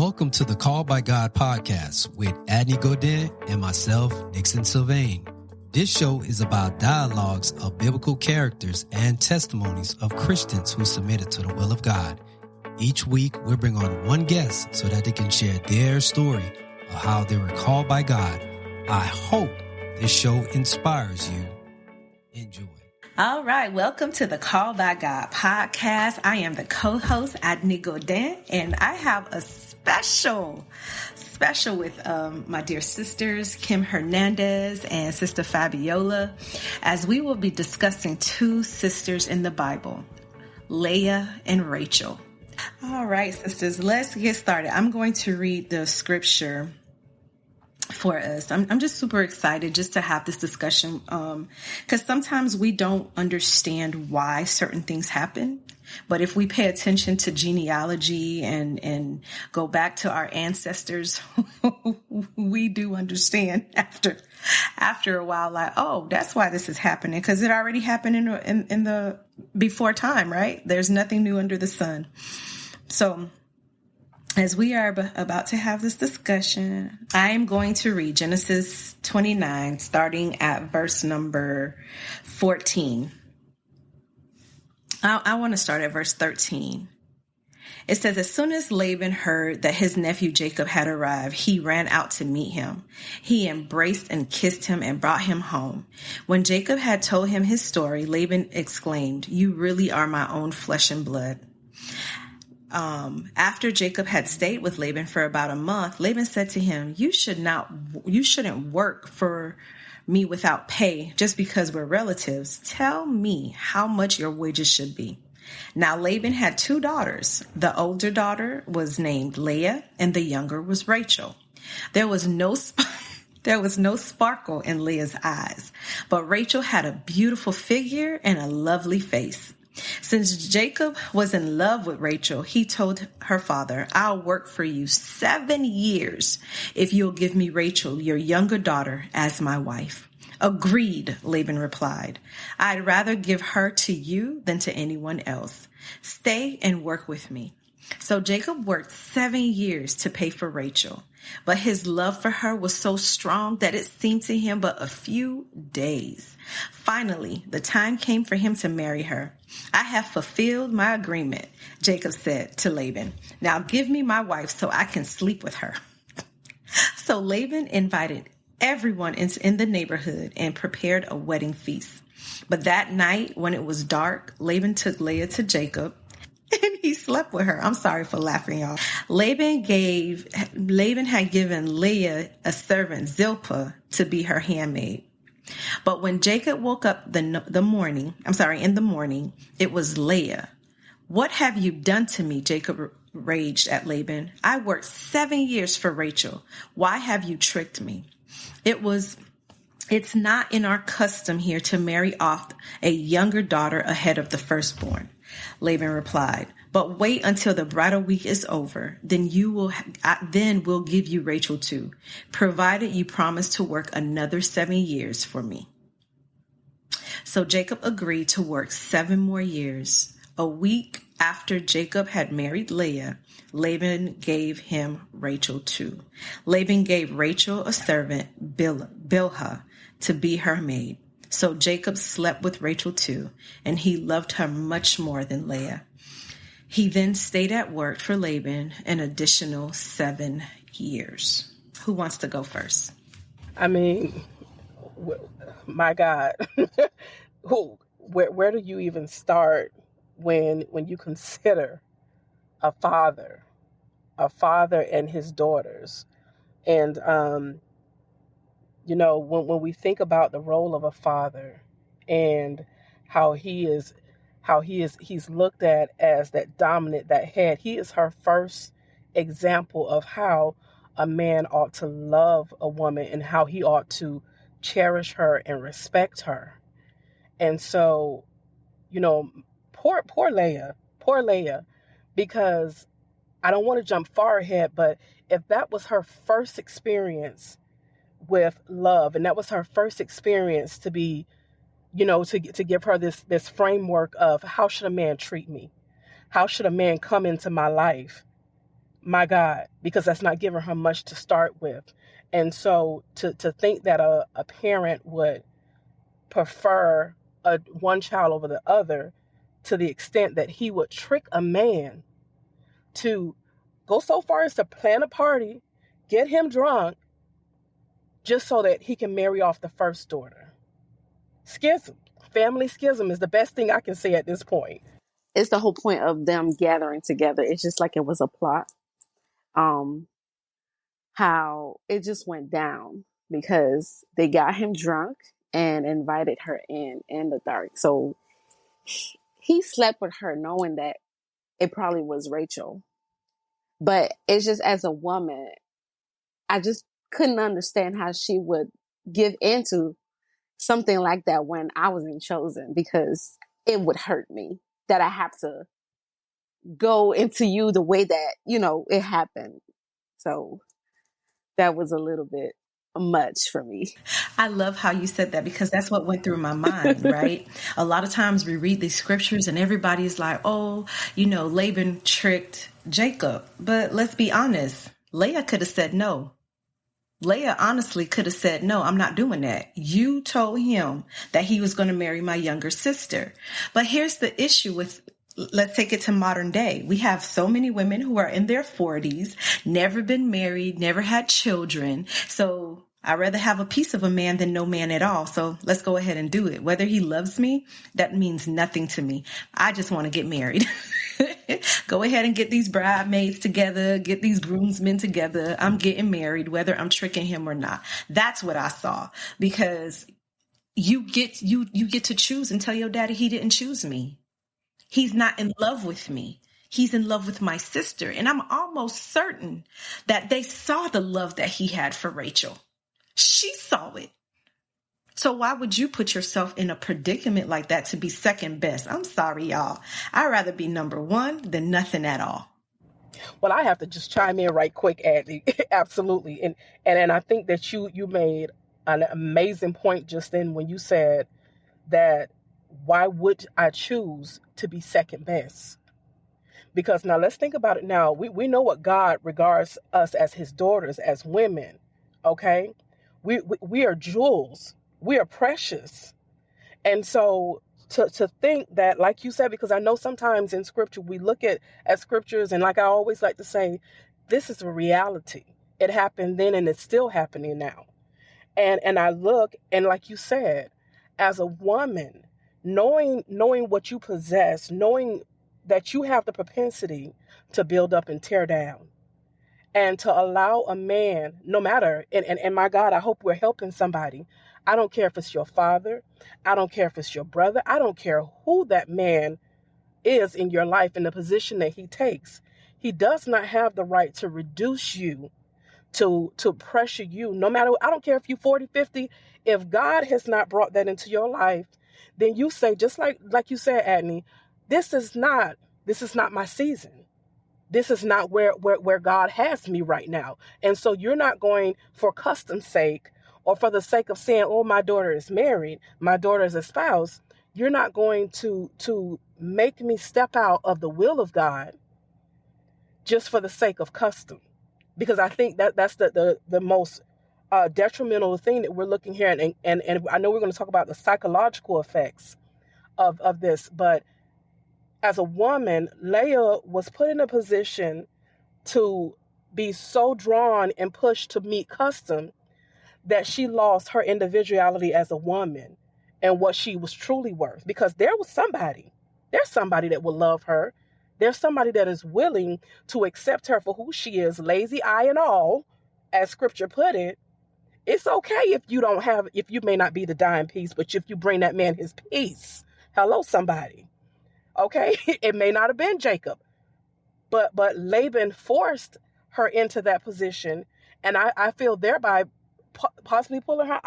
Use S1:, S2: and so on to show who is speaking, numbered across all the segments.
S1: Welcome to the Call by God podcast with Adnie Gaudin and myself, Nixon Sylvain. This show is about dialogues of biblical characters and testimonies of Christians who submitted to the will of God. Each week, we bring on one guest so that they can share their story of how they were called by God. I hope this show inspires you. Enjoy.
S2: All right, welcome to the Call by God podcast. I am the co-host, Adnie Gaudin, and I have a special with my dear sisters, Kim Hernandez and Sister Fabiola, as we will be discussing two sisters in the Bible, Leah and Rachel. All right, sisters, let's get started. I'm going to read the scripture for us. I'm just super excited just to have this discussion because sometimes we don't understand why certain things happen. But if we pay attention to genealogy and go back to our ancestors, we do understand after a while, like, oh, that's why this is happening, because it already happened in the before time, right? There's nothing new under the sun. So as we are about to have this discussion, I am going to read Genesis 29, starting at verse number 14. I want to start at verse 13. It says, as soon as Laban heard that his nephew Jacob had arrived, he ran out to meet him. He embraced and kissed him and brought him home. When Jacob had told him his story, Laban exclaimed, "You really are my own flesh and blood." After Jacob had stayed with Laban for about a month, Laban said to him, you shouldn't work for me without pay just because we're relatives. Tell me how much your wages should be. Now Laban had two daughters. The older daughter was named Leah and the younger was Rachel. There was no sparkle in Leah's eyes, but Rachel had a beautiful figure and a lovely face. Since Jacob was in love with Rachel, he told her father, I'll work for you 7 years if you'll give me Rachel, your younger daughter, as my wife. Agreed, Laban replied. I'd rather give her to you than to anyone else. Stay and work with me. So Jacob worked 7 years to pay for Rachel, but his love for her was so strong that it seemed to him but a few days. Finally, the time came for him to marry her. I have fulfilled my agreement, Jacob said to Laban. Now give me my wife so I can sleep with her. So Laban invited everyone in the neighborhood and prepared a wedding feast. But that night, when it was dark, Laban took Leah to Jacob and he slept with her. I'm sorry for laughing, y'all. Laban had given Leah a servant, Zilpah, to be her handmaid. But when Jacob woke up in the morning, it was Leah. What have you done to me? Jacob raged at Laban. I worked 7 years for Rachel. Why have you tricked me? It's not in our custom here to marry off a younger daughter ahead of the firstborn, Laban replied. But wait until the bridal week is over. Then we'll give you Rachel too, provided you promise to work another 7 years for me. So Jacob agreed to work 7 more years. A week after Jacob had married Leah, Laban gave him Rachel too. Laban gave Rachel a servant, Bilhah, to be her maid. So Jacob slept with Rachel too, and he loved her much more than Leah. He then stayed at work for Laban an additional 7 years. Who wants to go first?
S3: I mean, my God, where do you even start when you consider a father and his daughters? And, when we think about the role of a father and how he's looked at as that dominant, that head, he is her first example of how a man ought to love a woman and how he ought to cherish her and respect her. And so, poor Leah, because I don't want to jump far ahead, but if that was her first experience with love, and that was her first experience to be, to give her this framework of how should a man treat me? How should a man come into my life? My God, because that's not giving her much to start with. And so to think that a parent would prefer one child over the other to the extent that he would trick a man to go so far as to plan a party, get him drunk, just so that he can marry off the first daughter. Schism. Family schism is the best thing I can say at this point.
S4: It's the whole point of them gathering together. It's just like it was a plot. How it just went down because they got him drunk and invited her in the dark. So he slept with her knowing that it probably was Rachel. But it's just, as a woman, I just couldn't understand how she would give into something like that when I wasn't chosen, because it would hurt me that I have to go into you the way that, it happened. So that was a little bit much for me.
S2: I love how you said that, because that's what went through my mind, right? A lot of times we read these scriptures and everybody's like, oh, Laban tricked Jacob. But let's be honest, Leah could have said no. Leah honestly could have said, no, I'm not doing that. You told him that he was going to marry my younger sister. But here's the issue with, let's take it to modern day. We have so many women who are in their 40s, never been married, never had children. So I'd rather have a piece of a man than no man at all. So let's go ahead and do it. Whether he loves me, that means nothing to me. I just want to get married. Go ahead and get these bridesmaids together, get these groomsmen together. I'm getting married, whether I'm tricking him or not. That's what I saw, because you get to choose and tell your daddy he didn't choose me. He's not in love with me. He's in love with my sister. And I'm almost certain that they saw the love that he had for Rachel. She saw it. So why would you put yourself in a predicament like that to be second best? I'm sorry, y'all. I'd rather be number one than nothing at all.
S3: Well, I have to just chime in right quick, Adnie. Absolutely. And I think that you made an amazing point just then when you said that why would I choose to be second best? Because now let's think about it now. We know what God regards us as his daughters, as women, okay? We are jewels. We are precious. And so to think that, like you said, because I know sometimes in scripture, we look at scriptures, and like I always like to say, this is a reality. It happened then and it's still happening now. And I look, and like you said, as a woman, knowing what you possess, knowing that you have the propensity to build up and tear down, and to allow a man, no matter, and my God, I hope we're helping somebody. I don't care if it's your father. I don't care if it's your brother. I don't care who that man is in your life and the position that he takes. He does not have the right to reduce you, to pressure you, no matter, I don't care if you're 40, 50. If God has not brought that into your life, then you say, just like you said, Adnie, this is not my season. This is not where God has me right now. And so you're not going for custom's sake or for the sake of saying, oh, my daughter is married, my daughter is a spouse. You're not going to make me step out of the will of God just for the sake of custom. Because I think that's the most detrimental thing that we're looking here. And I know we're going to talk about the psychological effects of this, but as a woman, Leah was put in a position to be so drawn and pushed to meet custom that she lost her individuality as a woman and what she was truly worth. Because there's somebody that will love her. There's somebody that is willing to accept her for who she is, lazy eye and all, as scripture put it. It's okay if you may not be the dime piece, but if you bring that man his peace. Hello, somebody. Okay, it may not have been Jacob, but Laban forced her into that position, and I feel thereby possibly pulling her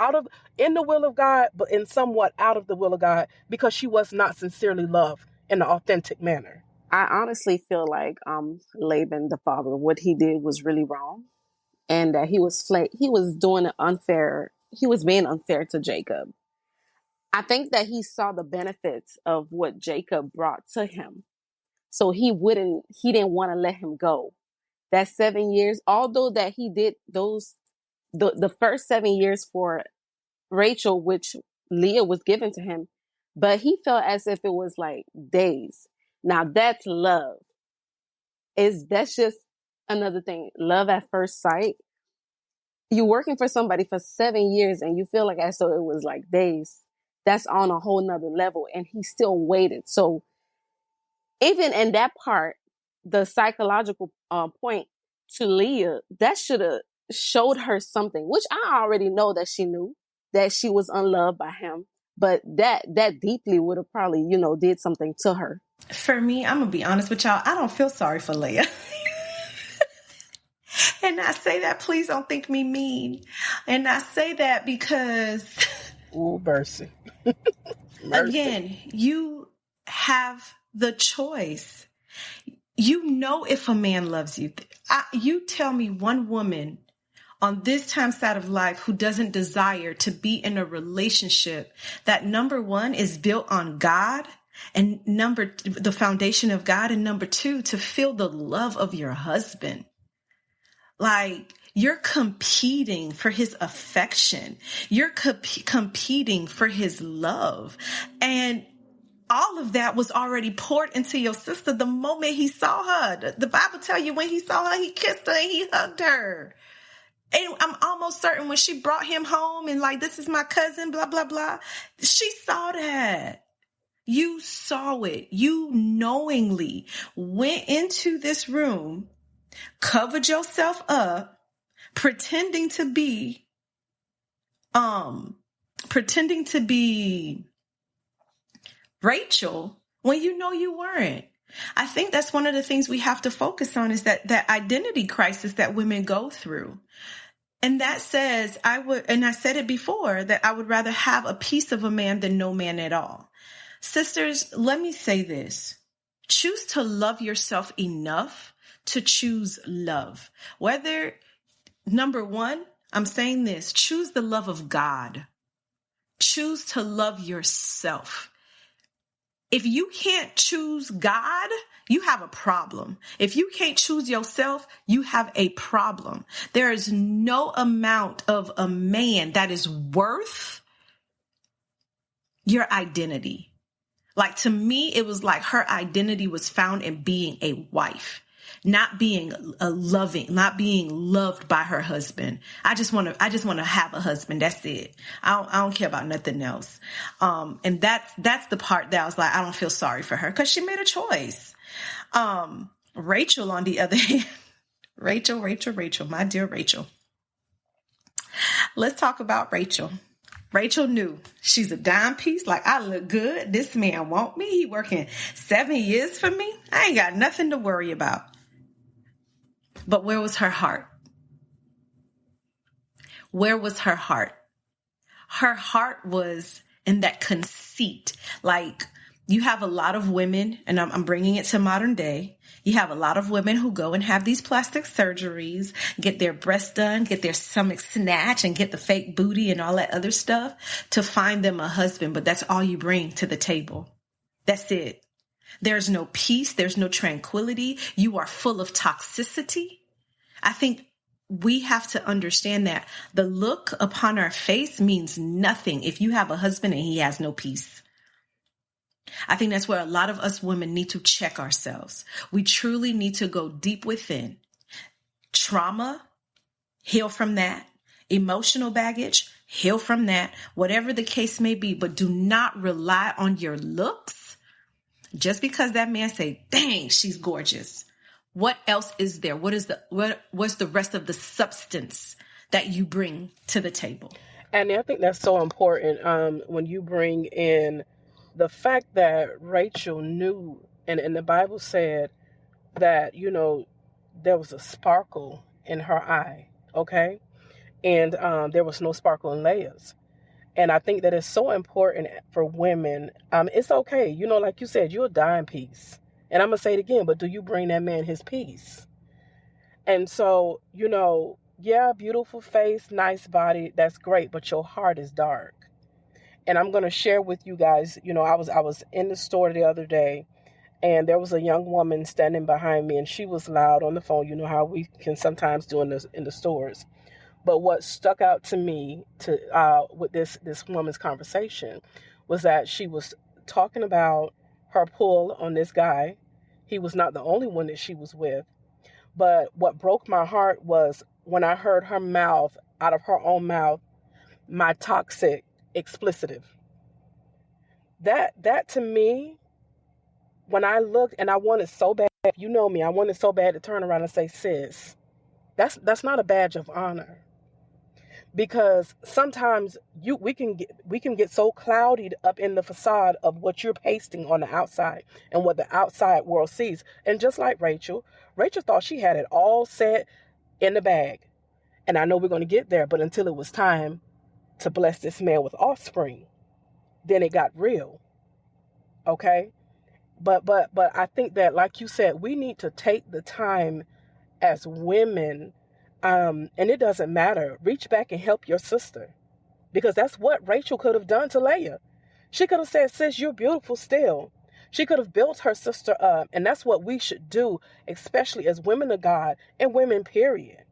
S3: in the will of God, but in somewhat out of the will of God, because she was not sincerely loved in an authentic manner.
S4: I honestly feel like Laban, the father, what he did was really wrong, and that he was being unfair to Jacob. I think that he saw the benefits of what Jacob brought to him. So he didn't want to let him go. that 7 years, although that he did the first 7 years for Rachel, which Leah was given to him, but he felt as if it was like days. Now that's love. That's just another thing. Love at first sight. You're working for somebody for 7 years and you feel like as though it was like days. That's on a whole nother level. And he still waited. So even in that part, the psychological point to Leah, that should have showed her something, which I already know that she knew, that she was unloved by him. But that deeply would have probably, did something to her.
S2: For me, I'm going to be honest with y'all. I don't feel sorry for Leah. And I say that, please don't think me mean. And I say that because...
S3: Ooh, mercy.
S2: Again, you have the choice. You know if a man loves you. You tell me one woman on this time side of life who doesn't desire to be in a relationship that, number one, is built on God, and the foundation of God, and number two, to feel the love of your husband. Like, you're competing for his affection. You're competing for his love. And all of that was already poured into your sister the moment he saw her. The Bible tells you when he saw her, he kissed her and he hugged her. And I'm almost certain when she brought him home and like, this is my cousin, blah, blah, blah. She saw that. You saw it. You knowingly went into this room, covered yourself up, pretending to be Rachel when you know you weren't. I think that's one of the things we have to focus on, is that identity crisis that women go through. And that says, I said it before, that I would rather have a piece of a man than no man at all. Sisters, let me say this. Choose to love yourself enough to choose love. Whether, number one, I'm saying this, choose the love of God. Choose to love yourself. If you can't choose God, you have a problem. If you can't choose yourself, you have a problem. There is no amount of a man that is worth your identity. Like, to me, it was like her identity was found in being a wife, not being not being loved by her husband. I just want to have a husband. That's it. I don't care about nothing else. And that's the part that I was like, I don't feel sorry for her, because she made a choice. Rachel, on the other hand, Rachel, my dear Rachel. Let's talk about Rachel. Rachel knew she's a dime piece. Like, I look good. This man want me. He working 7 years for me. I ain't got nothing to worry about. But where was her heart? Where was her heart? Her heart was in that conceit. Like, you have a lot of women, and I'm bringing it to modern day. You have a lot of women who go and have these plastic surgeries, get their breasts done, get their stomach snatched, and get the fake booty and all that other stuff to find them a husband. But that's all you bring to the table. That's it. There's no peace. There's no tranquility. You are full of toxicity. I think we have to understand that the look upon our face means nothing if you have a husband and he has no peace. I think that's where a lot of us women need to check ourselves. We truly need to go deep within. Trauma, heal from that. Emotional baggage, heal from that. Whatever the case may be, but do not rely on your looks just because that man say, dang, she's gorgeous. What else is there? What's the rest of the substance that you bring to the table?
S3: And I think that's so important when you bring in the fact that Rachel knew, and the Bible said that, there was a sparkle in her eye, okay? And there was no sparkle in Leah's. And I think that it's so important for women. It's okay. Like you said, you're a dime piece. And I'm going to say it again, but do you bring that man his peace? And so, yeah, beautiful face, nice body, that's great, but your heart is dark. And I'm going to share with you guys, I was in the store the other day, And there was a young woman standing behind me, and she was loud on the phone. You know how we can sometimes do in the stores. But what stuck out to me with this woman's conversation was that she was talking about her pull on this guy. He was not the only one that she was with. But what broke my heart was when I heard her mouth, out of her own mouth, my toxic explicitive. That to me, when I looked, and I wanted so bad, you know me, I wanted so bad to turn around and say, sis, that's not a badge of honor. Because sometimes we can get so clouded up in the facade of what you're pasting on the outside and what the outside world sees. And just like Rachel thought she had it all set in the bag. And I know we're going to get there, but until it was time to bless this man with offspring, then it got real. Okay? But I think that, like you said, we need to take the time as women, and it doesn't matter. Reach back and help your sister, because that's what Rachel could have done to Leah. She could have said, sis, you're beautiful still. She could have built her sister up, and that's what we should do, especially as women of God and women, period.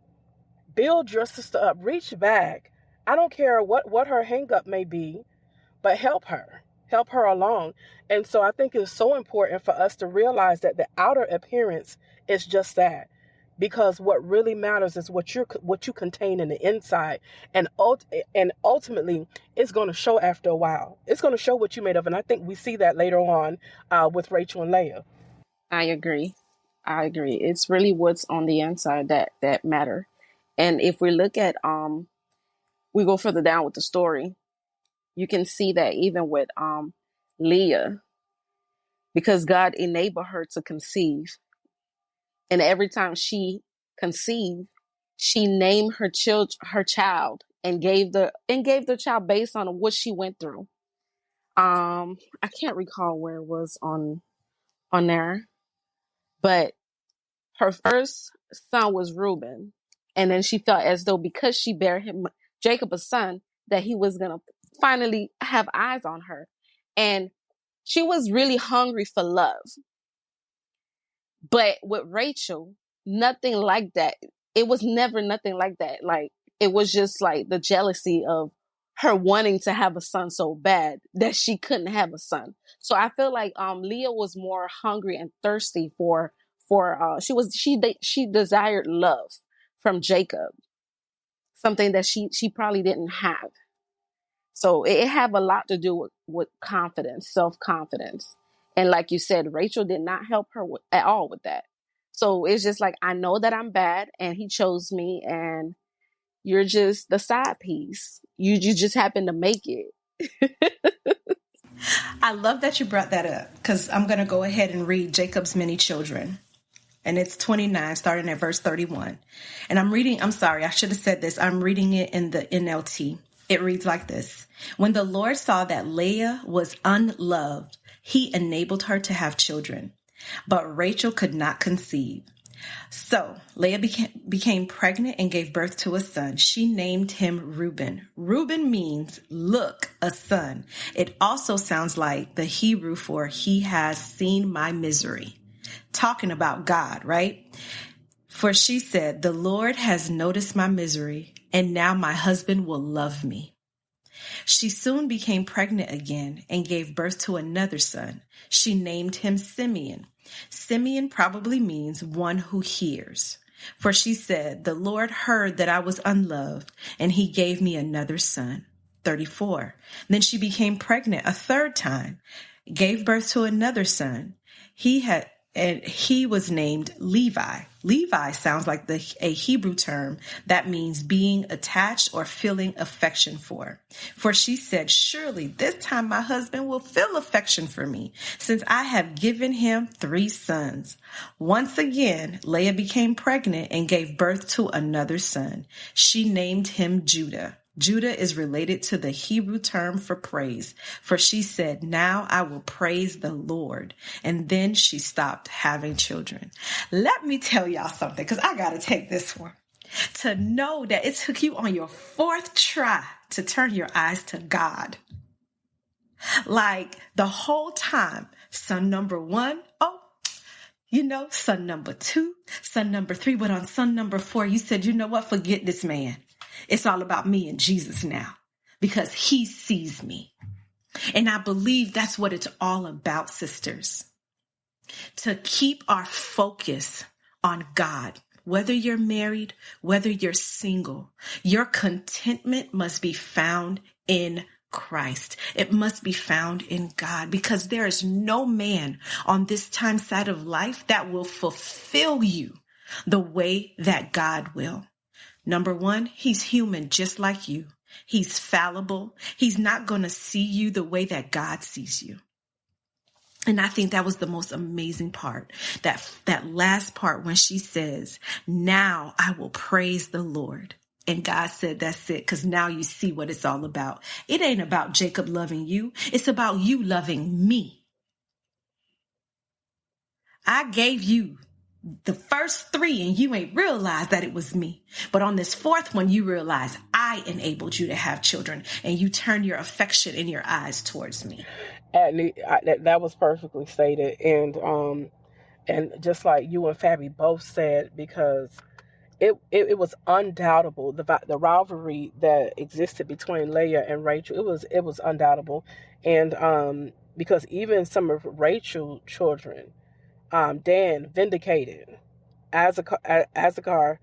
S3: Build your sister up. Reach back. I don't care what her hang up may be, but help her along. And so I think it's so important for us to realize that the outer appearance is just that, because what really matters is what you contain in the inside, and ultimately it's going to show after a while. It's going to show what you made of, and I think we see that later on with Rachel and Leah.
S4: I agree. It's really what's on the inside that matter. And if we look at we go further down with the story, you can see that even with Leah, because God enabled her to conceive. And every time she conceived, she named her child and gave the child based on what she went through. I can't recall where it was on there, but her first son was Reuben. And then she felt as though because she bare him, Jacob, a son, that he was going to finally have eyes on her. And she was really hungry for love. But with Rachel, nothing like that. It was never nothing like that. Like, it was just like the jealousy of her wanting to have a son so bad that she couldn't have a son. So I feel like Leah was more hungry and thirsty for she desired love from Jacob, something that she probably didn't have. So it had a lot to do with confidence, self-confidence. And like you said, Rachel did not help her at all with that. So it's just like, I know that I'm bad and he chose me, and you're just the side piece. You just happen to make it.
S2: I love that you brought that up, because I'm going to go ahead and read Jacob's many children. And it's 29, starting at verse 31. And I'm sorry, I should have said this. I'm reading it in the NLT. It reads like this. When the Lord saw that Leah was unloved, he enabled her to have children, but Rachel could not conceive. So Leah became pregnant and gave birth to a son. She named him Reuben. Reuben means, look, a son. It also sounds like the Hebrew for he has seen my misery. Talking about God, right? For she said, the Lord has noticed my misery, and now my husband will love me. She soon became pregnant again and gave birth to another son. She named him Simeon. Simeon probably means one who hears. For she said, the Lord heard that I was unloved, and he gave me another son. 34. Then she became pregnant a third time, gave birth to another son. He was named Levi. Levi sounds like a Hebrew term that means being attached or feeling affection for. For she said, surely this time my husband will feel affection for me, since I have given him 3 sons. Once again, Leah became pregnant and gave birth to another son. She named him Judah. Judah is related to the Hebrew term for praise, for she said, now I will praise the Lord. And then she stopped having children. Let me tell y'all something, because I got to take this one. To know that it took you on your 4th try to turn your eyes to God. Like the whole time, son number 1, oh, Son number 2, son number 3, but on son number 4, you said, you know what? Forget this man. It's all about me and Jesus now because he sees me. And I believe that's what it's all about, sisters. To keep our focus on God. Whether you're married, whether you're single, your contentment must be found in Christ. It must be found in God because there is no man on this time side of life that will fulfill you the way that God will. Number 1, he's human just like you. He's fallible. He's not going to see you the way that God sees you. And I think that was the most amazing part, that last part when she says, now I will praise the Lord. And God said, that's it, because now you see what it's all about. It ain't about Jacob loving you. It's about you loving me. I gave you the first 3 and you ain't realized that it was me. But on this 4th one, you realize I enabled you to have children and you turn your affection and your eyes towards me.
S3: Adnie, that was perfectly stated. And just like you and Fabi both said, because it was undoubtable, the rivalry that existed between Leah and Rachel, it was undoubtable. And because even some of Rachel's children, Dan vindicated, Azakar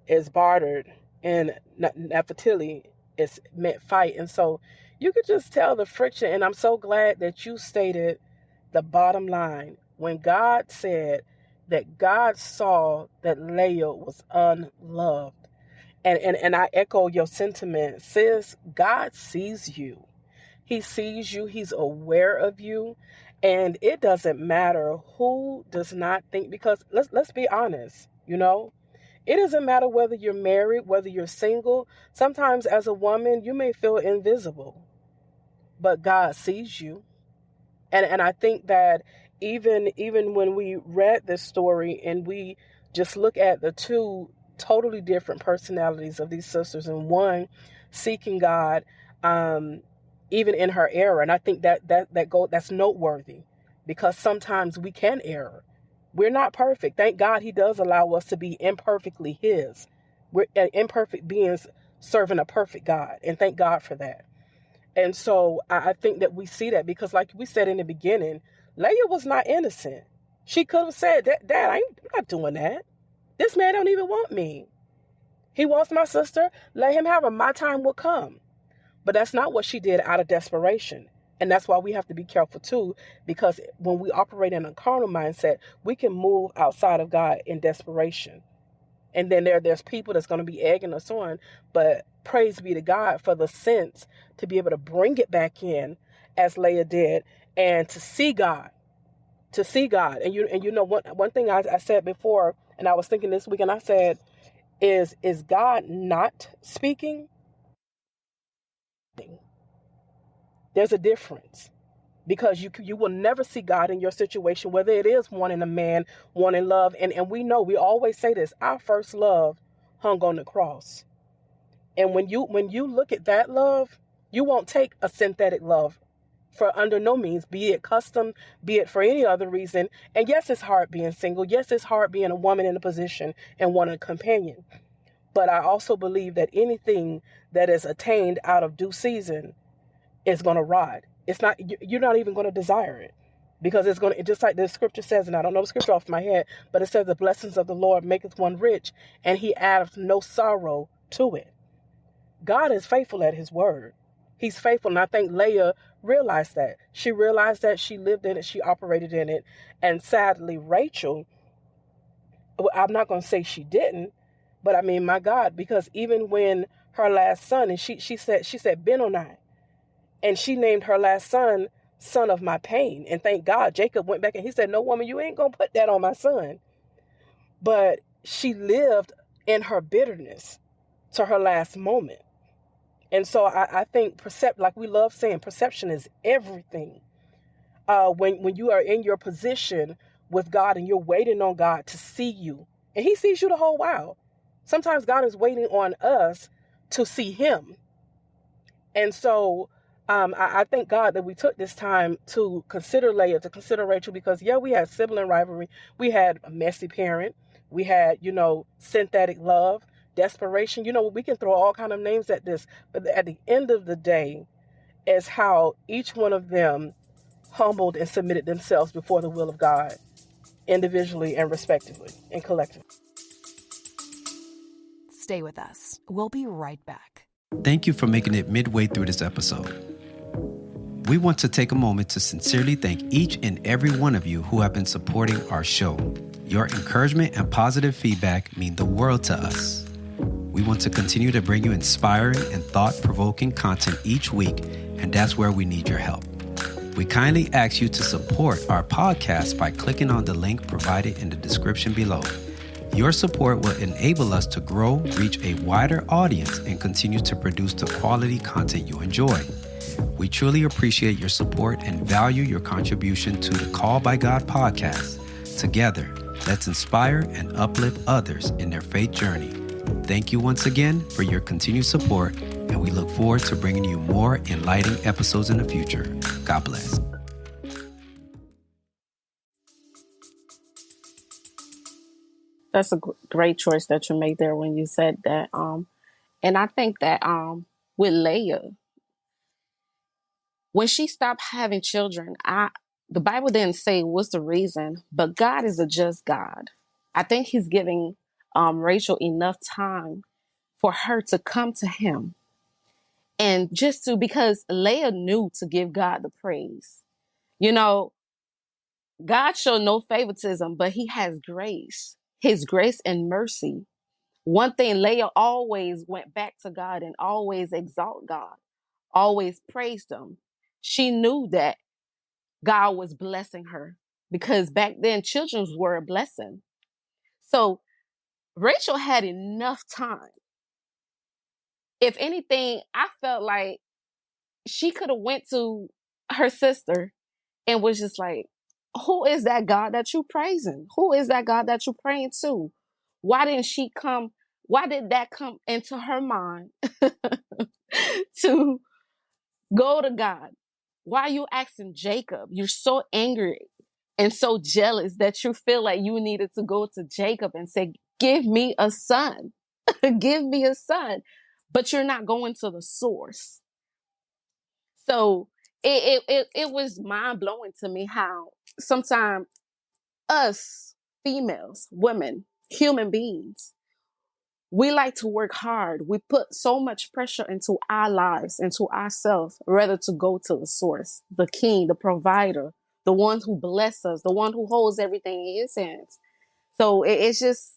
S3: is bartered, and Naphtali is meant fight. And so you could just tell the friction. And I'm so glad that you stated the bottom line when God said that God saw that Leah was unloved. And I echo your sentiment, sis. God sees you. He sees you. He's aware of you. And it doesn't matter who does not think, because let's be honest, it doesn't matter whether you're married, whether you're single. Sometimes as a woman, you may feel invisible, but God sees you. And I think that even when we read this story and we just look at the 2 totally different personalities of these sisters, and one seeking God, even in her error. And I think that's noteworthy, because sometimes we can err. We're not perfect. Thank God he does allow us to be imperfectly his. We're imperfect beings serving a perfect God. And thank God for that. And so I think that we see that because, like we said in the beginning, Leah was not innocent. She could have said, Dad, I'm not doing that. This man don't even want me. He wants my sister. Let him have her. My time will come. But that's not what she did out of desperation. And that's why we have to be careful too, because when we operate in a carnal mindset, we can move outside of God in desperation. And then there's people that's going to be egging us on. But praise be to God for the sense to be able to bring it back in as Leah did, and to see God. And one thing I said before, and I was thinking this week, and I said, is God not speaking? There's a difference, because you will never see God in your situation, whether it is wanting a man, wanting love. And we always say this, our first love hung on the cross. And when you look at that love, you won't take a synthetic love for under no means, be it custom, be it for any other reason. And yes, it's hard being single. Yes, it's hard being a woman in a position and wanting a companion. But I also believe that anything that is attained out of due season is going to rot. It's not, you're not even going to desire it, because it's going to, just like the scripture says, and I don't know the scripture off my head, but it says the blessings of the Lord maketh one rich, and he addeth no sorrow to it. God is faithful at his word. He's faithful. And I think Leah realized that. She realized that, she lived in it, she operated in it. And sadly, Rachel, I'm not going to say she didn't, but I mean, my God, because even when her last son, and she said Benoni, and she named her last son of my pain. And thank God Jacob went back and he said, no, woman, you ain't going to put that on my son. But she lived in her bitterness to her last moment. And so I think like we love saying, perception is everything. When you are in your position with God and you're waiting on God to see you, and he sees you the whole while. Sometimes God is waiting on us to see him. And so I thank God that we took this time to consider Leah, to consider Rachel, because we had sibling rivalry. We had a messy parent. We had, synthetic love, desperation. We can throw all kind of names at this, but at the end of the day, is how each one of them humbled and submitted themselves before the will of God, individually and respectively and collectively.
S5: Stay with us. We'll be right back.
S1: Thank you for making it midway through this episode. We want to take a moment to sincerely thank each and every one of you who have been supporting our show. Your encouragement and positive feedback mean the world to us. We want to continue to bring you inspiring and thought-provoking content each week, and that's where we need your help. We kindly ask you to support our podcast by clicking on the link provided in the description below. Your support will enable us to grow, reach a wider audience, and continue to produce the quality content you enjoy. We truly appreciate your support and value your contribution to the Call by God podcast. Together, let's inspire and uplift others in their faith journey. Thank you once again for your continued support, and we look forward to bringing you more enlightening episodes in the future. God bless.
S4: That's a great choice that you made there when you said that. And I think that with Leah, when she stopped having children, the Bible didn't say what's the reason, but God is a just God. I think he's giving Rachel enough time for her to come to him. And because Leah knew to give God the praise. God showed no favoritism, but he has grace, his grace and mercy. One thing, Leah always went back to God and always exalt God, always praised him. She knew that God was blessing her because back then children were a blessing. So Rachel had enough time. If anything, I felt like she could have went to her sister and was just like, who is that God that you praising? Who is that God that you praying to? Why didn't she come? Why did that come into her mind to go to God? Why are you asking Jacob? You're so angry and so jealous that you feel like you needed to go to Jacob and say, give me a son. Give me a son. But you're not going to the source. So it was mind blowing to me how sometimes us females, women, human beings, we like to work hard. We put so much pressure into our lives, into ourselves, rather to go to the source, the king, the provider, the one who blesses us, the one who holds everything in his hands. So it's just,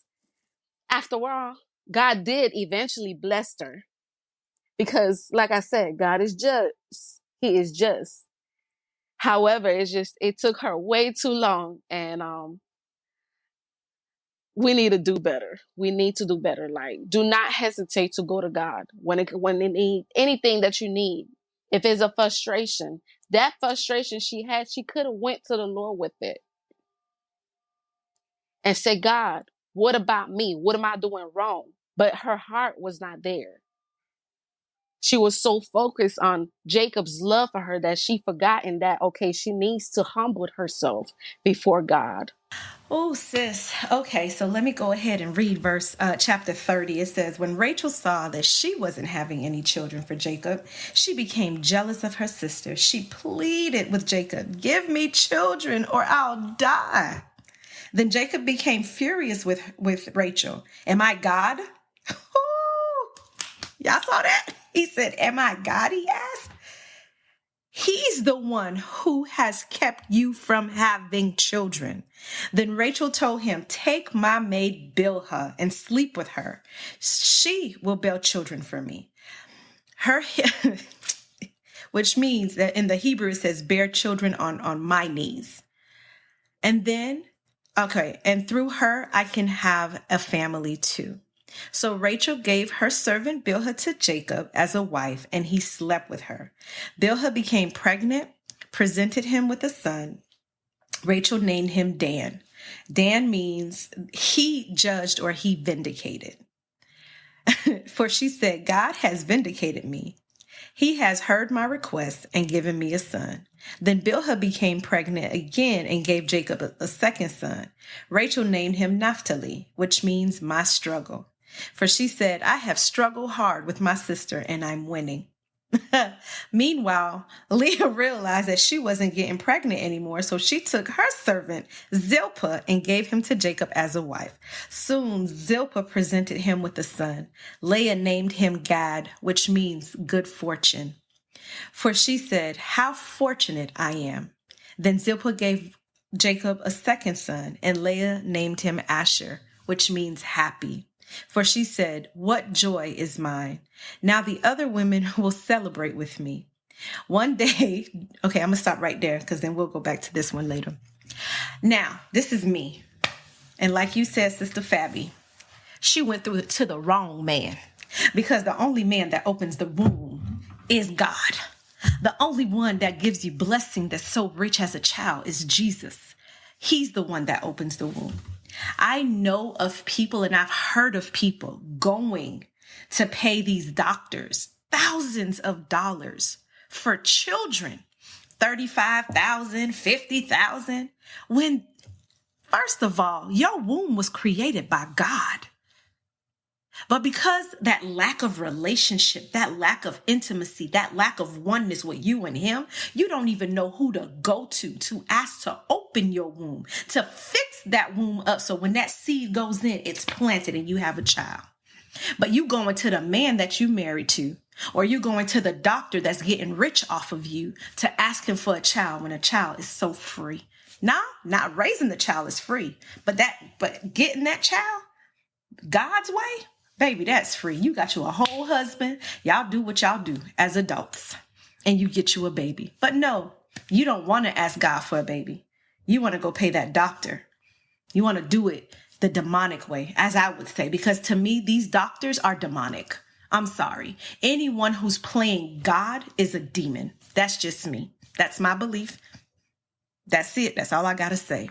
S4: after a while, God did eventually bless her. Because, like I said, God is just. He is just. However, it took her way too long. And we need to do better. We need to do better. Like, do not hesitate to go to God when you need anything that you need. If it's a frustration, that frustration she had, she could have went to the Lord with it and said, God, what about me? What am I doing wrong? But her heart was not there. She was so focused on Jacob's love for her that she forgotten that, okay, she needs to humble herself before God.
S2: Oh, sis. Okay, so let me go ahead and read chapter 30. It says, when Rachel saw that she wasn't having any children for Jacob, she became jealous of her sister. She pleaded with Jacob, give me children or I'll die. Then Jacob became furious with Rachel. Am I God? Y'all saw that? He said, am I God? He asked. He's the one who has kept you from having children. Then Rachel told him, take my maid Bilhah and sleep with her. She will bear children for me. Which means that in the Hebrew it says bear children on my knees. And then, and through her I can have a family too. So Rachel gave her servant Bilhah to Jacob as a wife, and he slept with her. Bilhah became pregnant, presented him with a son. Rachel named him Dan. Dan means he judged or he vindicated. For she said, God has vindicated me. He has heard my request and given me a son. Then Bilhah became pregnant again and gave Jacob a second son. Rachel named him Naphtali, which means my struggle. For she said, I have struggled hard with my sister and I'm winning. Meanwhile, Leah realized that she wasn't getting pregnant anymore, so she took her servant, Zilpah, and gave him to Jacob as a wife. Soon, Zilpah presented him with a son. Leah named him Gad, which means good fortune. For she said, how fortunate I am. Then Zilpah gave Jacob a second son, and Leah named him Asher, which means happy. For she said, what joy is mine. Now the other women will celebrate with me. One day, okay, I'm going to stop right there because then we'll go back to this one later. Now, this is me. And like you said, Sister Fabi, she went through it to the wrong man because the only man that opens the womb is God. The only one that gives you blessing that's so rich as a child is Jesus. He's the one that opens the womb. I know of people and I've heard of people going to pay these doctors thousands of dollars for children, $35,000, $50,000, when first of all, your womb was created by God. But because that lack of relationship, that lack of intimacy, that lack of oneness with you and him, you don't even know who to go to ask to open your womb, to fix that womb up. So when that seed goes in, it's planted and you have a child. But you going to the man that you married to, or you going to the doctor that's getting rich off of you to ask him for a child when a child is so free. Nah, not raising the child is free, but getting that child God's way, baby, that's free. You got you a whole husband. Y'all do what y'all do as adults and you get you a baby. But no, you don't want to ask God for a baby. You want to go pay that doctor. You want to do it the demonic way, as I would say, because to me, these doctors are demonic. I'm sorry. Anyone who's playing God is a demon. That's just me. That's my belief. That's it. That's all I got to say.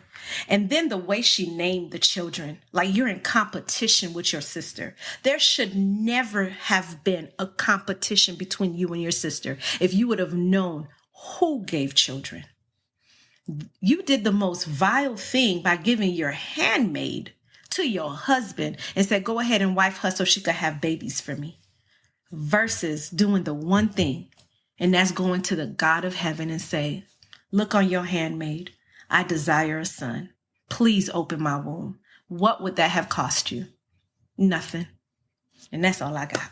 S2: And then the way she named the children, like you're in competition with your sister. There should never have been a competition between you and your sister if you would have known who gave children. You did the most vile thing by giving your handmaid to your husband and said, go ahead and wife her so she could have babies for me, versus doing the one thing, and that's going to the God of heaven and say, look on your handmaid. I desire a son. Please open my womb. What would that have cost you? Nothing. And that's all I got.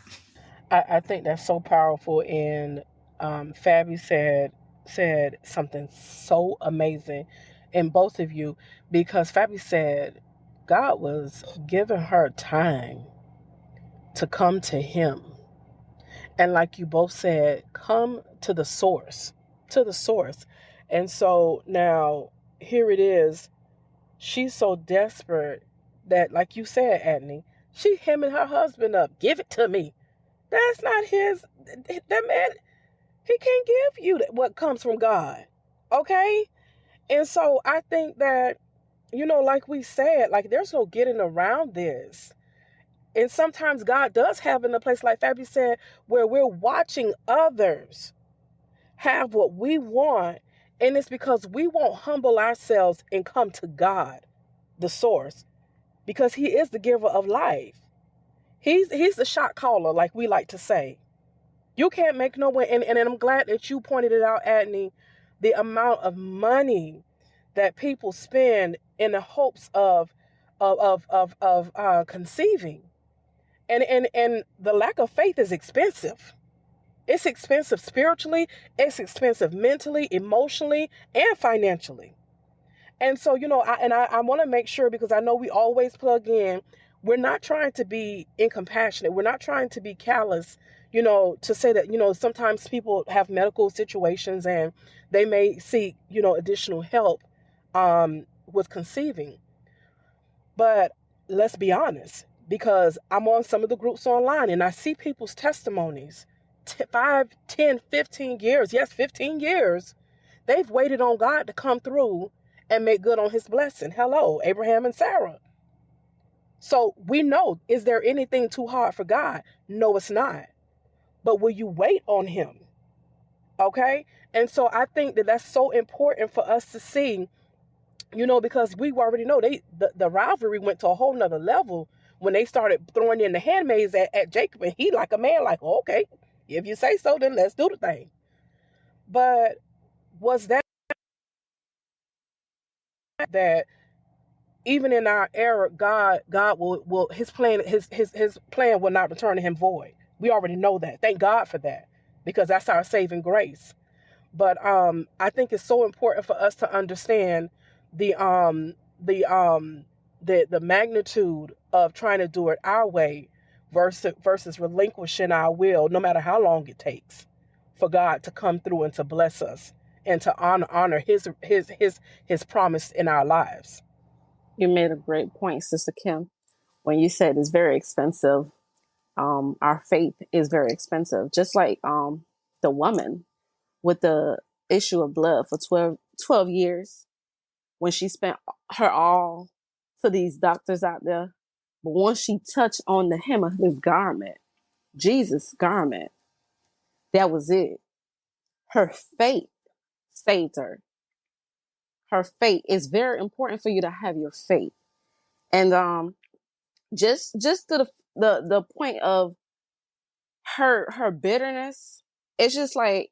S3: I think that's so powerful. And Fabi said something so amazing in both of you, because Fabi said God was giving her time to come to him. And like you both said, come to the source, And so now here it is. She's so desperate that, like you said, Adnie, she hemming her husband up. Give it to me. That's not his. That man, he can't give you what comes from God. Okay? And so I think that, like we said, like there's no getting around this. And sometimes God does have in a place, like Fabi said, where we're watching others have what we want. And it's because we won't humble ourselves and come to God, the source, because he is the giver of life. He's the shot caller, like we like to say. You can't make no one. And I'm glad that you pointed it out, Adnie, the amount of money that people spend in the hopes of conceiving. And the lack of faith is expensive. It's expensive spiritually, it's expensive mentally, emotionally, and financially. And so, I want to make sure, because I know we always plug in, we're not trying to be incompassionate. We're not trying to be callous, to say that, sometimes people have medical situations and they may seek, additional help with conceiving. But let's be honest, because I'm on some of the groups online and I see people's testimonies. 5, 10, 15 years. Yes, 15 years. They've waited on God to come through and make good on his blessing. Hello, Abraham and Sarah. So we know, is there anything too hard for God? No, it's not. But will you wait on him? Okay. And so I think that that's so important for us to see, because we already know the rivalry went to a whole nother level when they started throwing in the handmaids at Jacob, and he like a man, like, oh, okay, if you say so, then let's do the thing. But was that even in our era, God will his plan will not return to him void. We already know that. Thank God for that, because that's our saving grace. But I think it's so important for us to understand the the magnitude of trying to do it our way versus relinquishing our will, no matter how long it takes, for God to come through and to bless us and to honor his promise in our lives.
S4: You made a great point, Sister Kim, when you said it's very expensive. Our faith is very expensive. Just like the woman with the issue of blood for 12 years, when she spent her all to these doctors out there. But once she touched on the hem of his garment, Jesus' garment, that was it. Her faith saved her. Her faith is very important for you to have your faith. And just to the point of her bitterness, it's just like,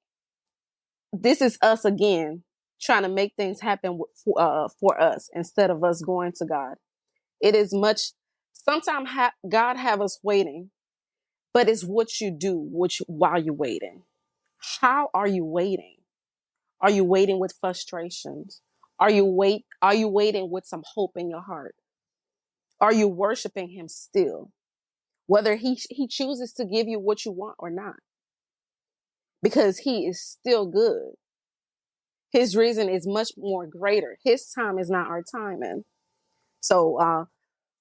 S4: this is us again trying to make things happen for us instead of us going to God. It is much, sometimes God have us waiting, but it's what you do while you're waiting. How are you waiting? Are you waiting with frustrations? Are you waiting with some hope in your heart? Are you worshiping him still? Whether he chooses to give you what you want or not, because he is still good. His reason is much more greater. His time is not our timing. So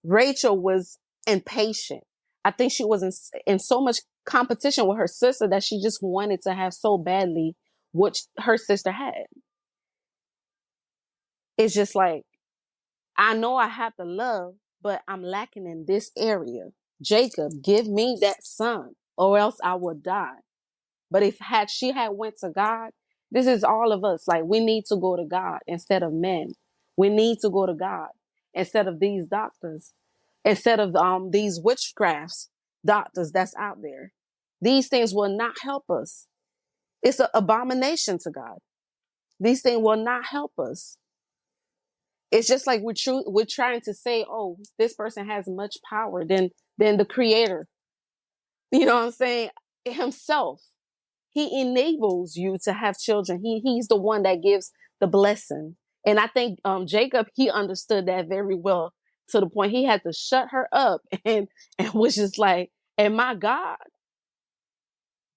S4: Rachel was impatient. I think she was in so much competition with her sister that she just wanted to have so badly what her sister had. It's just like, I know I have to love, but I'm lacking in this area. Jacob, give me that son, or else I will die. But if she had went to God, this is all of us. Like, we need to go to God instead of men. We need to go to God instead of these doctors, instead of these witchcrafts doctors that's out there. These things will not help us. It's an abomination to God. These things will not help us. It's just like we're trying to say, oh, this person has much power than the creator. You know what I'm saying? Himself. He enables you to have children. He's the one that gives the blessing. And I think Jacob, he understood that very well, to the point he had to shut her up and was just like, and my God,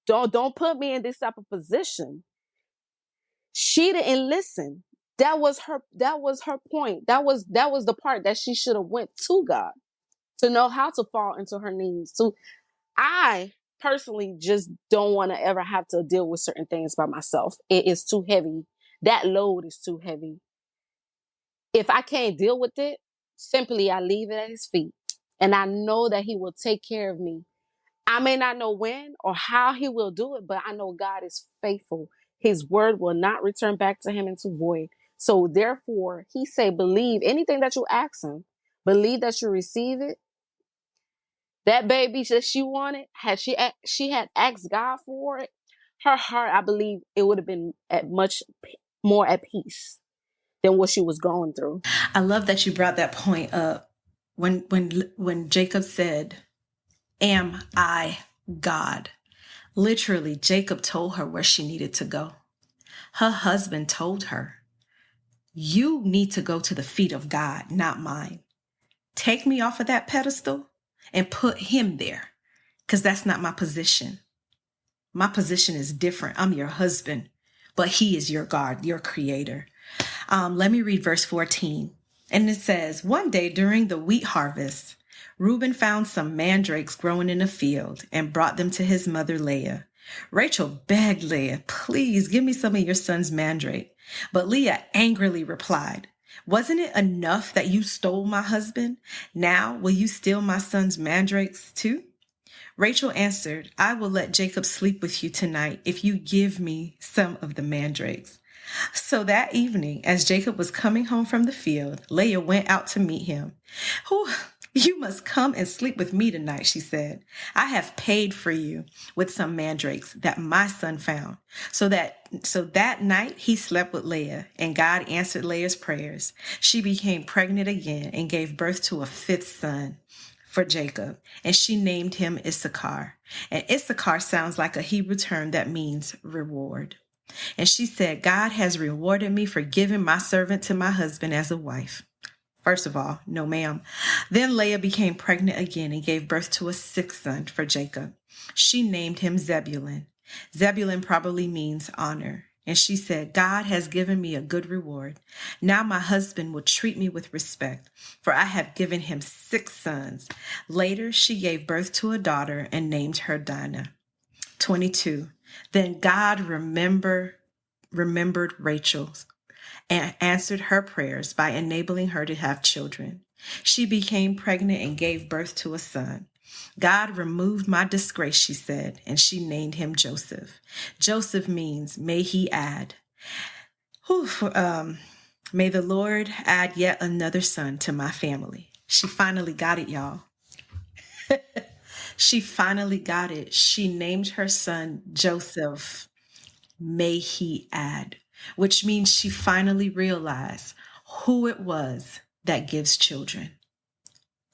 S4: don't put me in this type of position. She didn't listen. That was her point. That was the part that she should have went to God, to know how to fall into her knees. So I personally just don't want to ever have to deal with certain things by myself. It is too heavy. That load is too heavy. If I can't deal with it, simply I leave it at his feet. And I know that he will take care of me. I may not know when or how he will do it, but I know God is faithful. His word will not return back to him into void. So therefore, he say, believe anything that you ask him, believe that you receive it. That baby that she wanted, had she had asked God for it, her heart, I believe, it would have been at much more at peace than what she was going through.
S2: I love that you brought that point up. When Jacob said, "Am I God?" Literally, Jacob told her where she needed to go. Her husband told her, "You need to go to the feet of God, not mine. Take me off of that pedestal and put him there, because that's not my position. My position is different. I'm your husband, but he is your God, your creator." Let me read verse 14. And it says, "One day during the wheat harvest, Reuben found some mandrakes growing in a field and brought them to his mother Leah. Rachel begged Leah, 'Please give me some of your son's mandrake.' But Leah angrily replied, 'Wasn't it enough that you stole my husband? Now will you steal my son's mandrakes too?' Rachel answered, I will let Jacob sleep with you tonight if you give me some of the mandrakes. So that evening, as Jacob was coming home from the field, Leah went out to meet him. Whew, you must come and sleep with me tonight, she said. I have paid for you with some mandrakes that my son found. So that night he slept with Leah, and God answered Leah's prayers. She became pregnant again and gave birth to a fifth son for Jacob, and she named him Issachar. And Issachar sounds like a Hebrew term that means reward. And she said, God has rewarded me for giving my servant to my husband as a wife. First of all, no ma'am. Then Leah became pregnant again and gave birth to a sixth son for Jacob. She named him Zebulun. Zebulun probably means honor. And she said, God has given me a good reward. Now my husband will treat me with respect, for I have given him 6 sons. Later, she gave birth to a daughter and named her Dinah. 22. Then God remembered Rachel and answered her prayers by enabling her to have children. She became pregnant and gave birth to a son. God removed my disgrace, she said, and she named him Joseph. Joseph means, may he add. May the Lord add yet another son to my family. She finally got it, y'all. She finally got it. She named her son Joseph. May he add, which means she finally realized who it was that gives children.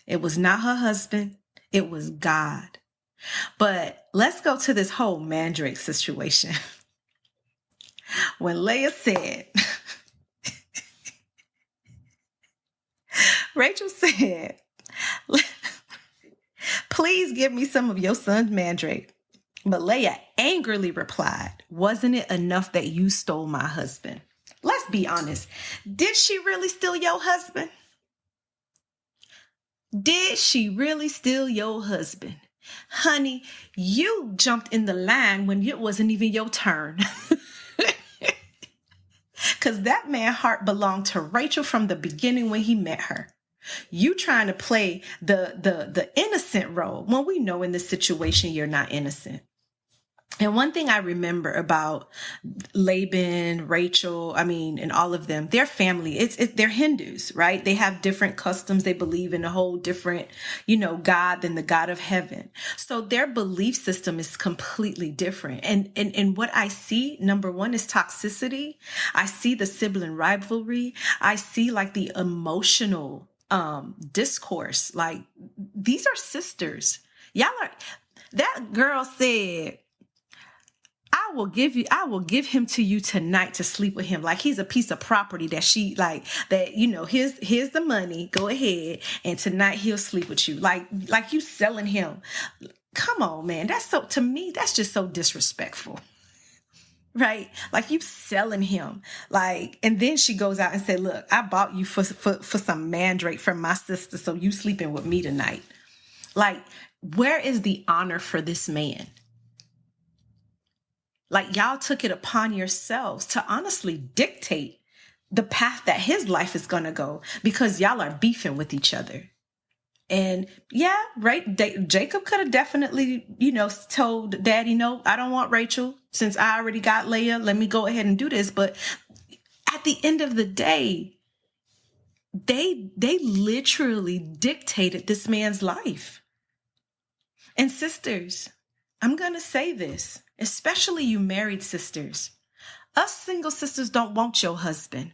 S2: It was not her husband. It was God. But let's go to this whole mandrake situation. When Leah said, Rachel said, please give me some of your son's mandrake. But Leah angrily replied, wasn't it enough that you stole my husband? Let's be honest. Did she really steal your husband? Did she really steal your husband? Honey, you jumped in the line when it wasn't even your turn. Because that man's heart belonged to Rachel from the beginning when he met her. You trying to play the innocent role when we know in this situation you're not innocent. And one thing I remember about Laban, Rachel, and all of them, their family, they're Hindus, right? They have different customs. They believe in a whole different, God than the God of heaven. So their belief system is completely different. And what I see, number one, is toxicity. I see the sibling rivalry. I see like the emotional discourse. Like, these are sisters. That girl said, I will give him to you tonight to sleep with him. Like he's a piece of property that here's the money, go ahead. And tonight he'll sleep with you. Like you selling him. Come on, man. To me, that's just so disrespectful. Right? Like you selling him. And then she goes out and said, look, I bought you for some mandrake from my sister. So you sleeping with me tonight. Like, where is the honor for this man? Like, y'all took it upon yourselves to honestly dictate the path that his life is going to go because y'all are beefing with each other. And yeah, right. Jacob could have definitely, told daddy, no, I don't want Rachel. Since I already got Leah, let me go ahead and do this. But at the end of the day, they literally dictated this man's life. And sisters, I'm going to say this, especially you married sisters. Us single sisters don't want your husband.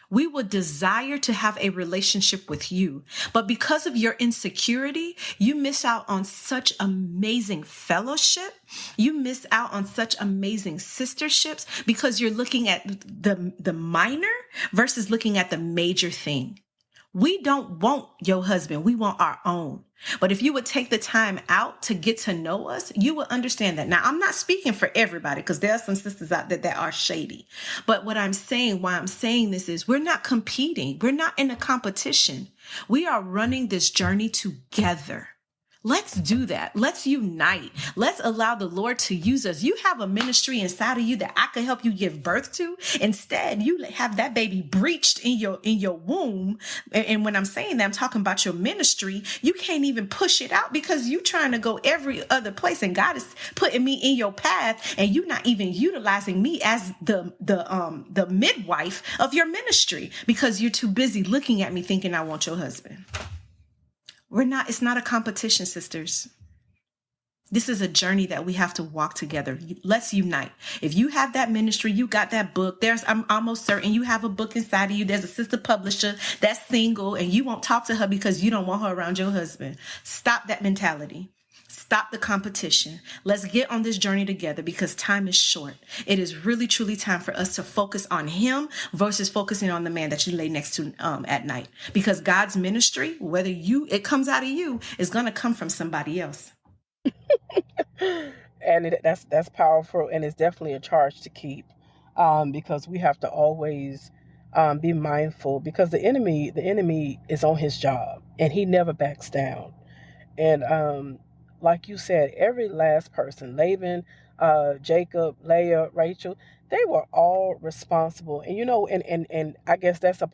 S2: We would desire to have a relationship with you. But because of your insecurity, you miss out on such amazing fellowship. You miss out on such amazing sisterships because you're looking at the minor versus looking at the major thing. We don't want your husband. We want our own. But if you would take the time out to get to know us, you will understand that. Now, I'm not speaking for everybody because there are some sisters out there that are shady. But what I'm saying, why I'm saying this is we're not competing. We're not in a competition. We are running this journey together. Let's do that. Let's unite. Let's allow the Lord to use us. You have a ministry inside of you that I could help you give birth to. Instead, you have that baby breached in your womb. And when I'm saying that, I'm talking about your ministry. You can't even push it out because you're trying to go every other place, and God is putting me in your path, and you're not even utilizing me as the midwife of your ministry because you're too busy looking at me thinking I want your husband. It's not a competition, sisters. This is a journey that we have to walk together. Let's unite. If you have that ministry, you got that book. I'm almost certain you have a book inside of you. There's a sister publisher that's single and you won't talk to her because you don't want her around your husband. Stop that mentality. Stop the competition. Let's get on this journey together because time is short. It is really, truly time for us to focus on him versus focusing on the man that you lay next to at night. Because God's ministry, whether it comes out of you, is going to come from somebody else.
S3: And that's powerful, and it's definitely a charge to keep, because we have to always be mindful, because the enemy is on his job, and he never backs down. And like you said, every last person, Laban, Jacob, Leah, Rachel, they were all responsible. And and I guess that's a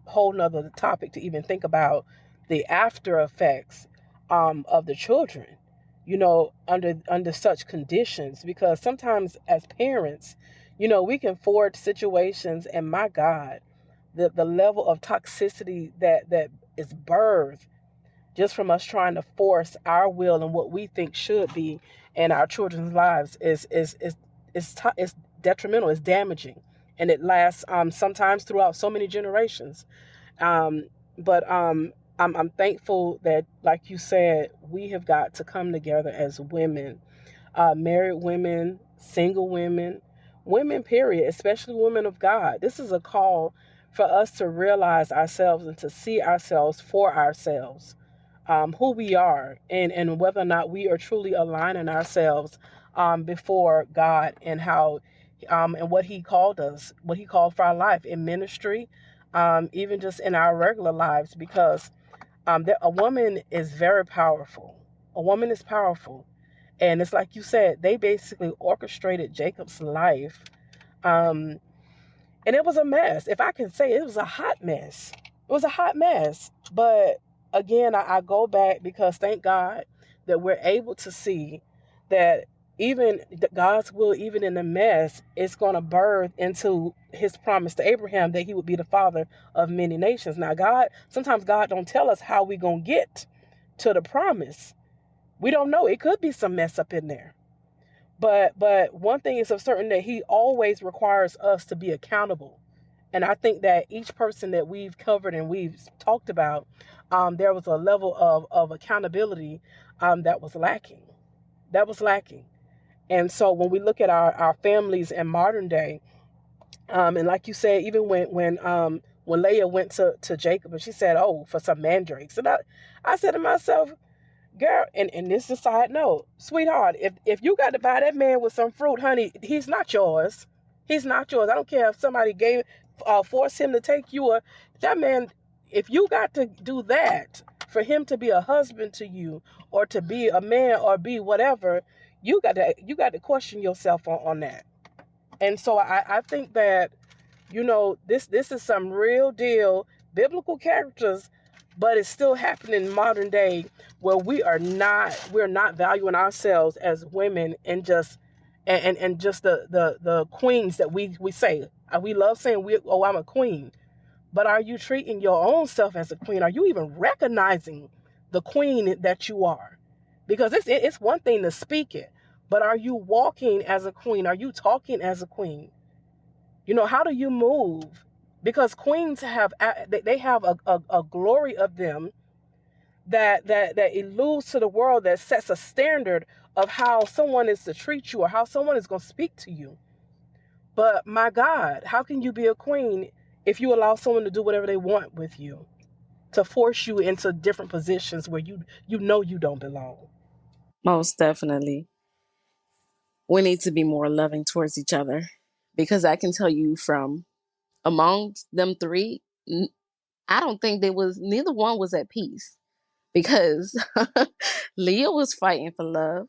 S3: whole nother topic to even think about the after effects of the children, under such conditions, because sometimes as parents, we can forward situations, and my God, the level of toxicity that is birthed just from us trying to force our will and what we think should be in our children's lives is detrimental, is damaging, and it lasts sometimes throughout so many generations. But I'm thankful that, like you said, we have got to come together as women, married women, single women, women, period, especially women of God. This is a call for us to realize ourselves and to see ourselves for ourselves, who we are, and whether or not we are truly aligning ourselves before God, and how and what he called us, what he called for our life in ministry, even just in our regular lives, because a woman is very powerful. A woman is powerful. And it's like you said, they basically orchestrated Jacob's life. And it was a mess. If I can say it was a hot mess. It was a hot mess. But again, I go back because thank God that we're able to see that even God's will, even in the mess, is going to birth into his promise to Abraham that he would be the father of many nations. Now, sometimes God don't tell us how we going to get to the promise. We don't know. It could be some mess up in there. But one thing is for certain, that he always requires us to be accountable. And I think that each person that we've covered and we've talked about, there was a level of accountability that was lacking. That was lacking. And so when we look at our families in modern day, and like you said, even when Leah went to Jacob and she said, "Oh, for some mandrakes," and I said to myself, girl, and this is a side note, sweetheart, if you got to buy that man with some fruit, honey, he's not yours. He's not yours. I don't care if somebody force him to take you, that man. If you got to do that for him to be a husband to you, or to be a man, or be whatever, you got to question yourself on that. And so I think that, this is some real deal biblical characters, but it's still happening in modern day, where we're not valuing ourselves as women, and just the queens that we say. We love saying I'm a queen. But are you treating your own self as a queen? Are you even recognizing the queen that you are? Because it's one thing to speak it, but are you walking as a queen? Are you talking as a queen? How do you move? Because queens have a glory of them that eludes to the world, that sets a standard of how someone is to treat you, or how someone is going to speak to you. But my God, how can you be a queen if you allow someone to do whatever they want with you, to force you into different positions where you don't belong?
S4: Most definitely. We need to be more loving towards each other, because I can tell you, from among them three, I don't think neither one was at peace, because Leah was fighting for love.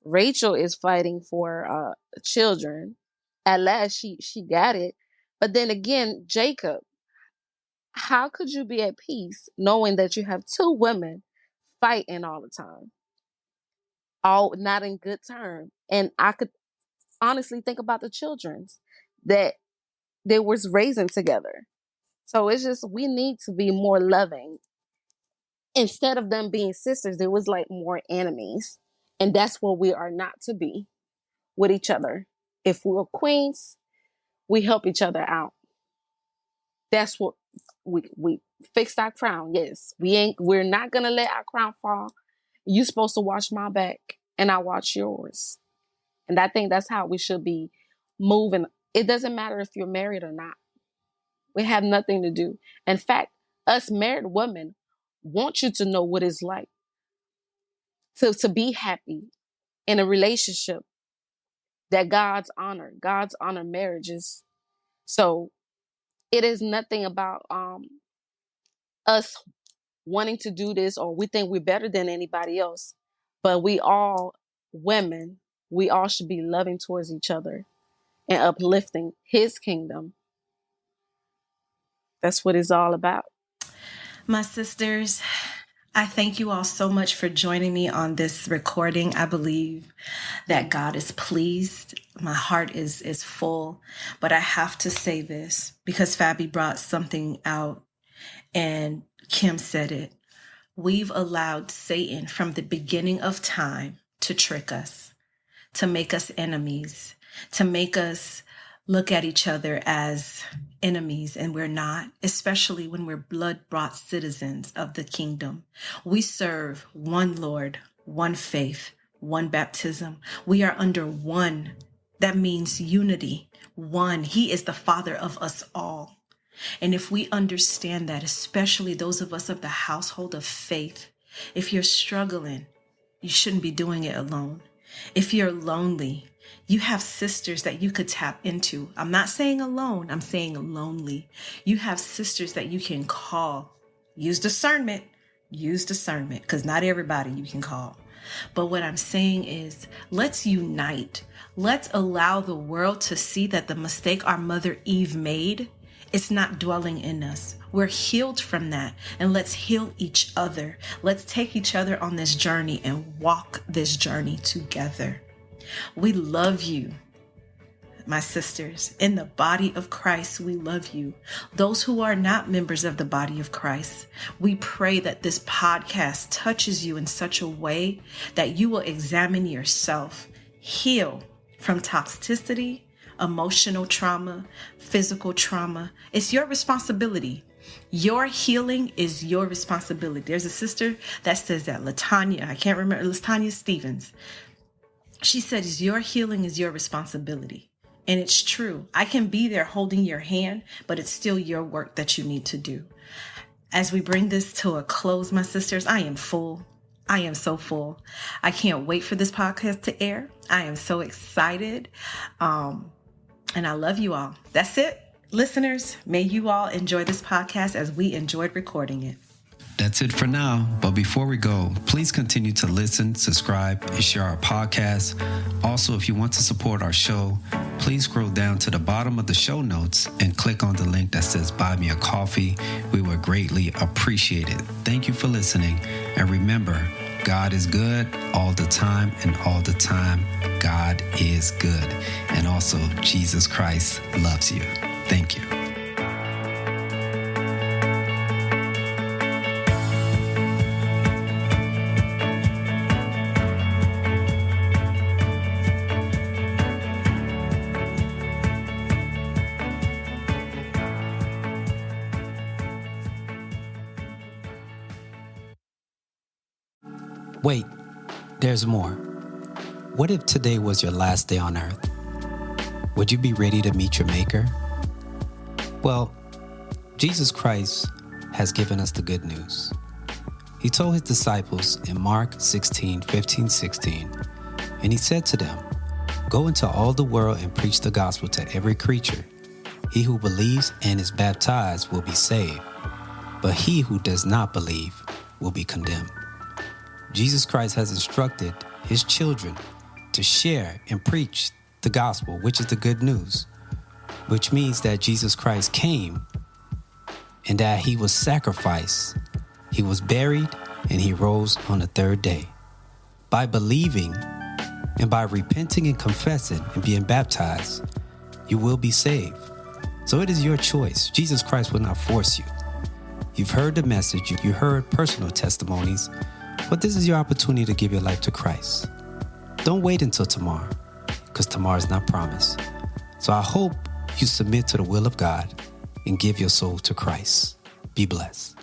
S4: Rachel is fighting for children. At last, she got it. But then again, Jacob, how could you be at peace knowing that you have two women fighting all the time, all not in good terms? And I could honestly think about the children that they was raising together. So it's just, we need to be more loving. Instead of them being sisters, there was like more enemies. And that's what we are not to be with each other. If we're queens, we help each other out. That's what we fixed our crown. Yes, we're not gonna let our crown fall. You're supposed to watch my back and I watch yours. And I think that's how we should be moving. It doesn't matter if you're married or not. We have nothing to do. In fact, us married women want you to know what it's like to be happy in a relationship that God's honor marriages. So it is nothing about us wanting to do this or we think we're better than anybody else. But we all women, we all should be loving towards each other and uplifting his kingdom. That's what it's all about.
S2: My sisters, I thank you all so much for joining me on this recording. I believe that God is pleased. My heart is full, but I have to say this because Fabi brought something out and Kim said it. We've allowed Satan from the beginning of time to trick us, to make us enemies, to make us look at each other as enemies, and we're not, especially when we're blood-bought citizens of the kingdom. We serve one Lord, one faith, one baptism. We are under one. That means unity, one. He is the Father of us all. And if we understand that, especially those of us of the household of faith, if you're struggling, you shouldn't be doing it alone. If you're lonely, you have sisters that you could tap into. I'm not saying alone, I'm saying lonely. You have sisters that you can call. Use discernment, because not everybody you can call. But what I'm saying is, let's unite. Let's allow the world to see that the mistake our mother Eve made, it's not dwelling in us. We're healed from that. And let's heal each other. Let's take each other on this journey and walk this journey together. We love you, my sisters. In the body of Christ, we love you. Those who are not members of the body of Christ, we pray that this podcast touches you in such a way that you will examine yourself, heal from toxicity, emotional trauma, physical trauma. It's your responsibility. Your healing is your responsibility. There's a sister that says that, Latanya, I can't remember, Latanya Stevens. She said, your healing is your responsibility. And it's true. I can be there holding your hand, but it's still your work that you need to do. As we bring this to a close, my sisters, I am full. I am so full. I can't wait for this podcast to air. I am so excited. And I love you all. That's it. Listeners, may you all enjoy this podcast as we enjoyed recording it.
S1: That's it for now. But before we go, please continue to listen, subscribe, and share our podcast. Also, if you want to support our show, please scroll down to the bottom of the show notes and click on the link that says Buy Me a Coffee. We would greatly appreciate it. Thank you for listening. And remember, God is good all the time, and all the time, God is good. And also, Jesus Christ loves you. Thank you. Wait, there's more. What if today was your last day on earth? Would you be ready to meet your Maker? Well, Jesus Christ has given us the good news. He told his disciples in Mark 16:15-16, and he said to them, "Go into all the world and preach the gospel to every creature. He who believes and is baptized will be saved, but he who does not believe will be condemned." Jesus Christ has instructed his children to share and preach the gospel, which is the good news, which means that Jesus Christ came and that he was sacrificed, he was buried, and he rose on the third day. By believing and by repenting and confessing and being baptized, you will be saved. So it is your choice. Jesus Christ will not force you. You've heard the message, you heard personal testimonies, but this is your opportunity to give your life to Christ. Don't wait until tomorrow, because tomorrow is not promised. So I hope you submit to the will of God and give your soul to Christ. Be blessed.